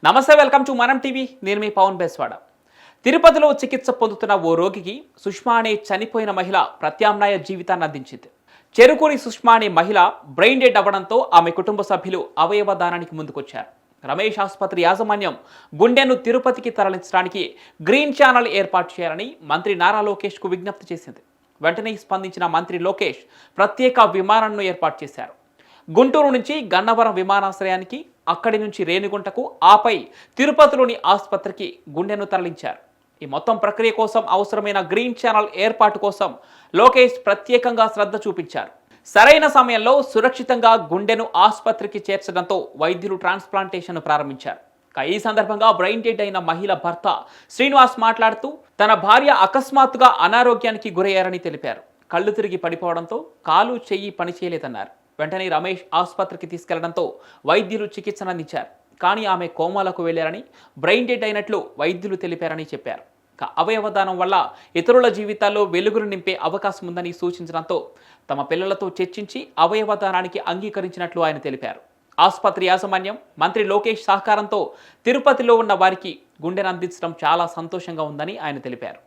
నమస్తే, welcome to మనం TV. నేను మీ పవన్ బేస్వాడ. తిరుపతిలో చికిత్స పొందుతున్న ఓ రోగికి సుష్మా అనే చనిపోయిన మహిళ ప్రత్యామ్నాయ జీవితాన్ని అందించింది. చెరుకూరి సుష్మా అనే మహిళ బ్రెయిన్ డెడ్ అవ్వడంతో ఆమె కుటుంబ సభ్యులు అవయవ దానానికి ముందుకొచ్చారు. రమేష్ ఆసుపత్రి యాజమాన్యం గుండెను తిరుపతికి తరలించడానికి గ్రీన్ ఛానల్ ఏర్పాటు చేయాలని మంత్రి నారా లోకేష్ కు విజ్ఞప్తి చేసింది. వెంటనే స్పందించిన మంత్రి లోకేష్ ప్రత్యేక విమానాన్ని ఏర్పాటు చేశారు. గుంటూరు నుంచి గన్నవరం విమానాశ్రయానికి, అక్కడి నుంచి రేణిగుంటకు, ఆపై తిరుపతిలోని ఆసుపత్రికి గుండెను తరలించారు. ఈ మొత్తం ప్రక్రియ కోసం అవసరమైన గ్రీన్ ఛానల్ ఏర్పాటు కోసం లోకేష్ ప్రత్యేకంగా శ్రద్ధ చూపించారు. సరైన సమయంలో సురక్షితంగా గుండెను ఆసుపత్రికి చేర్చడంతో వైద్యులు ట్రాన్స్ప్లాంటేషన్ ప్రారంభించారు. ఈ సందర్భంగా బ్రెయిన్ డెడ్ అయిన మహిళ భర్త శ్రీనివాస్ మాట్లాడుతూ తన భార్య అకస్మాత్తుగా అనారోగ్యానికి గురయ్యారని తెలిపారు. కళ్ళు తిరిగి పడిపోవడంతో కాలు చెయ్యి పనిచేయలేదన్నారు. వెంటనే రమేష్ ఆసుపత్రికి తీసుకెళ్లడంతో వైద్యులు చికిత్సను అందించారు. కానీ ఆమె కోమాలకు వెళ్లారని, బ్రెయిన్ డెడ్ అయినట్లు వైద్యులు తెలిపారని చెప్పారు. అవయవదానం వల్ల ఇతరుల జీవితాల్లో వెలుగులు నింపే అవకాశం ఉందని సూచించడంతో తమ పిల్లలతో చర్చించి అవయవదానానికి అంగీకరించినట్లు ఆయన తెలిపారు. ఆసుపత్రి యాజమాన్యం, మంత్రి లోకేష్ సహకారంతో తిరుపతిలో ఉన్న వారికి గుండెను అందించడం చాలా సంతోషంగా ఉందని ఆయన తెలిపారు.